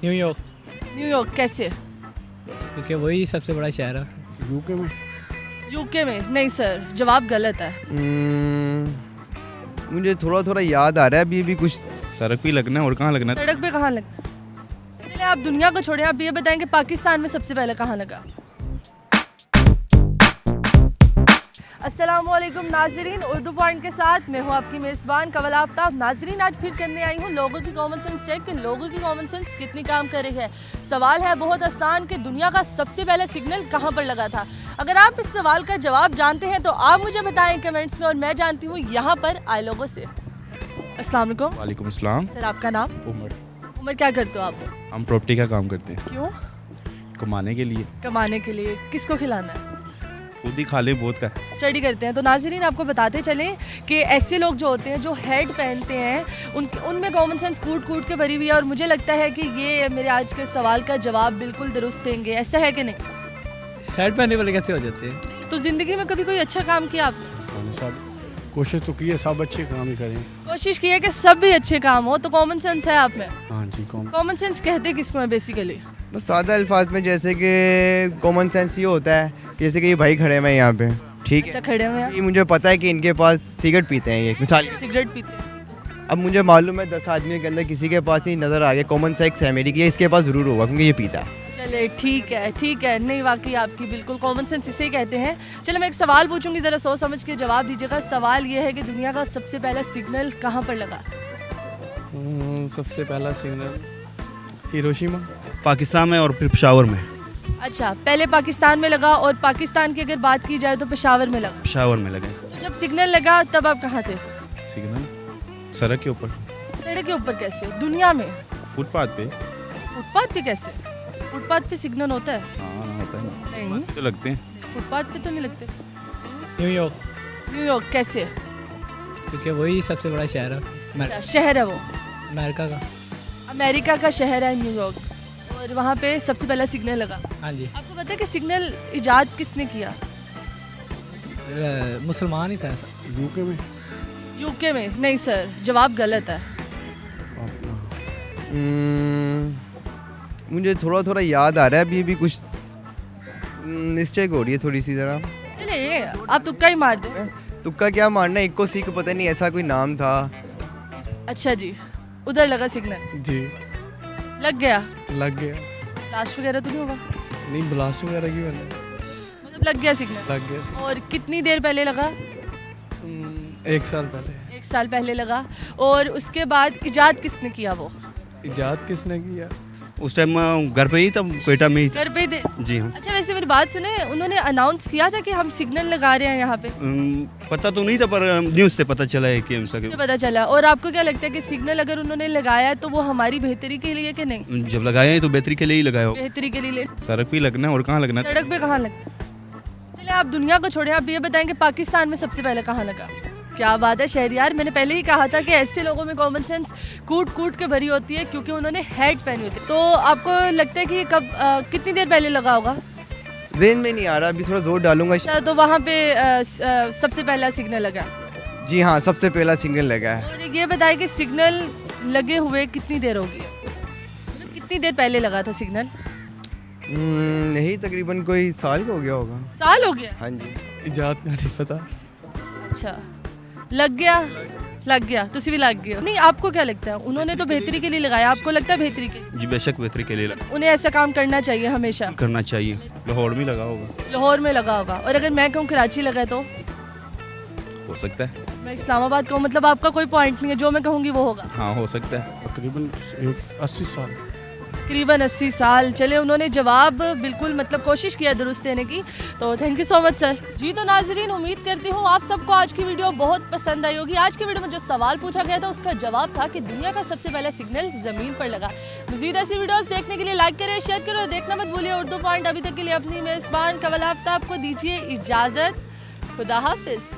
New York, New York कैसे? क्योंकि वही सबसे बड़ा शहर है। यूके में यूके में? नहीं सर, जवाब गलत है। मुझे थोड़ा थोड़ा याद आ रहा है अभी कुछ। सड़क पे लगना है और कहाँ लगना है? सड़क पे कहाँ लगा? चलिए आप दुनिया को छोड़ें, आप ये बताएं कि पाकिस्तान में सबसे पहले कहाँ लगा? अस्सलामुअलैकुम नाजरीन, उर्दू पॉइंट के साथ मैं हूँ आपकी मेज़बान कवल आफ्ताब। नाजरीन, आज फिर करने आई हूँ लोगों की कॉमन सेंस चेक कि लोगों की कॉमन सेंस कितनी काम कर रही है। सवाल है बहुत आसान कि दुनिया का सबसे पहला सिग्नल कहाँ पर लगा था। अगर आप इस सवाल का जवाब जानते हैं तो आप मुझे बताएं कमेंट्स में, और मैं जानती हूँ यहाँ पर आए लोगों से। अस्सलाम वालेकुम। वालेकुम अस्सलाम। सर आपका नाम? उमर। उमर, क्या करते हो आप? हम प्रॉपर्टी का काम करते हैं। क्यों? कमाने के लिए। कमाने के लिए? किसको खिलाना है? खुद ही खा ले बहुत का। स्टडी करते हैं। तो नाजरीन आपको बताते चलें कि ऐसे लोग जो होते हैं जो हेड पहनते हैं उनमें कॉमन सेंस कूट कूट के भरी हुई है, और मुझे लगता है कि ये मेरे आज के सवाल का जवाब बिल्कुल दुरुस्त देंगे। ऐसा है कि नहीं? हेड पहनने वाले कैसे हो जाते हैं? तो ज़िंदगी में कभी कोई अच्छा काम किया आपने? सब कोशिश तो की है, सब अच्छे काम ही करें। कोशिश की है कि सब भी अच्छे काम हो, तो कॉमन सेंस है आप में। हाँ जी, कॉमन सेंस कहते किसको है बेसिकली? बस सादा अल्फाज में जैसे कि कॉमन सेंस ये होता है जैसे कि ये भाई खड़े हैं यहाँ पे, ठीक अच्छा है। खड़े हुए हैं, ये मुझे पता है कि इनके पास सिगरेट पीते हैं ये, मिसाल। सिगरेट पीते हैं। अब मुझे मालूम है 10 आदमियों के अंदर किसी के पास ही नज़र आ गया कॉमन सेंस है मेरी कि ये इसके पास ज़रूर होगा क्योंकि ये पीता है। चले ठीक है ठीक है, नहीं वाकई आपकी बिल्कुल कॉमन सेंस इसे ही कहते हैं। चलो मैं एक सवाल पूछूंगी, ज़रा सोच समझ के जवाब दीजिएगा। सवाल ये है कि दुनिया का सबसे पहला सिग्नल कहाँ पर लगा? सबसे पहला सिग्नल हिरोशिमा, पाकिस्तान में और फिर पेशावर में। अच्छा, पहले पाकिस्तान में लगा, और पाकिस्तान की अगर बात की जाए तो पेशावर में लगा। पेशावर में लगे। तो जब सिग्नल लगा तब आप कहाँ थे? सिग्नल सड़क के ऊपर, सड़क के ऊपर कैसे? दुनिया में फुटपाथ पे। फुटपाथ पे कैसे? फुटपाथ पे सिग्नल होता है? हाँ ना, होता है ना। नहीं, तो लगते हैं। फुटपाथ पे तो नहीं लगते। न्यूयॉर्क, न्यूयॉर्क कैसे? क्योंकि वही सबसे बड़ा शहर है अच्छा, शहर है वो? अमेरिका का। अमेरिका का शहर है न्यूयॉर्क, और वहाँ पे सबसे पहला सिग्नल लगा। हाँ जी, आपको पता है कि सिग्नल इजाद किसने किया? मुसलमान ही था ऐसा। यूके में यूके में? नहीं सर, जवाब गलत है। अपना मुझे थोड़ा थोड़ा याद आ रहा है अभी कुछ। मिस्टेक हो रही है थोड़ी सी ज़रा। चलिए आप तुक्का ही मार दो। तुक्का क्या मारना, एक को सीख पता नहीं ऐसा कोई नाम था। अच्छा जी, उधर लगा सिग्नल, जी लग गया। लग गया। लास्ट वगैरह तो नहीं होगा? नहीं, ब्लास्ट वगैरह की मैंने मतलब लग गया सिग्नल। लग गया। और कितनी देर पहले लगा? 1 साल पहले। 1 साल पहले लगा। और उसके बाद इजाद किसने किया वो? इजाद किसने किया? उस टाइम घर पे ही था, कोयटा में ही था। घर पे थे? जी हाँ। अच्छा वैसे मेरी बात सुने, उन्होंने अनाउंस किया था कि हम सिग्नल लगा रहे हैं यहाँ पे? पता तो नहीं था, पर न्यूज़ से पता चला है कि मुझे पता चला। और आपको क्या लगता है कि सिग्नल अगर उन्होंने लगाया है तो वो हमारी बेहतरी के लिए कि नहीं? जब लगाए हैं तो बेहतरी के लिए ही लगाया हो। बेहतरी के लिए। सड़क पे लगना है और कहाँ लगना है? सड़क पे कहाँ लगा? चलिए आप दुनिया को छोड़ें, आप ये बताएं कि पाकिस्तान में सबसे पहले कहाँ लगा? क्या बात है शहरियार, मैंने पहले ही कहा था कि ऐसे लोगों में कॉमन सेंस कूट कूट के भरी होती है क्योंकि उन्होंने हेड पहनी होती है। तो आपको लगता है कि ये कब कितनी देर पहले लगा होगा? जेन में नहीं आ रहा, अभी थोड़ा जोर डालूंगा। अच्छा, तो वहाँ पे सबसे पहला सिग्नल लगा? जी हाँ, सबसे पहला सिग्नल लगा है। और ये बताएं कि सिग्नल लगे हुए कितनी देर होगी, मतलब कितनी देर पहले लगा था सिग्नल? यही तकरीबन कोई साल हो गया होगा। साल हो गया? हाँ जी। इजाद का नहीं पता। अच्छा, लग गया। लग गया, तुसी भी लग गया। नहीं, आपको क्या लगता है? उन्होंने तो बेहतरी के लिए लगाया, आपको लगता है बेहतरी के लिए? जी बेशक बेहतरी के लिए लगा। उन्हें ऐसा काम करना चाहिए हमेशा। करना चाहिए। लाहौर में लगा होगा। लाहौर में लगा होगा, और अगर मैं कहूँ कराची लगा है तो? हो सकता है। मैं इस्लामाबाद कहूँ, मतलब आपका कोई पॉइंट नहीं है, जो मैं कहूँगी वो होगा। हाँ हो सकता है। तकरीबन 80 साल। तकरीबन 80 साल। चले, उन्होंने जवाब बिल्कुल मतलब कोशिश किया दुरुस्त देने की, तो thank you so much sir. जी तो नाजरीन, उम्मीद करती हूँ आप सबको आज की वीडियो बहुत पसंद आई होगी। आज की वीडियो में जो सवाल पूछा गया था उसका जवाब था कि दुनिया का सबसे पहला सिग्नल ज़मीन पर लगा। मज़ीद ऐसी वीडियोस देखने के लिए लाइक करें, शेयर करें और देखना मत भूलिए उर्दू पॉइंट। अभी तक के लिए अपनी मेज़बान कवल आफ्ताब को दीजिए इजाज़त। खुदा हाफिज़।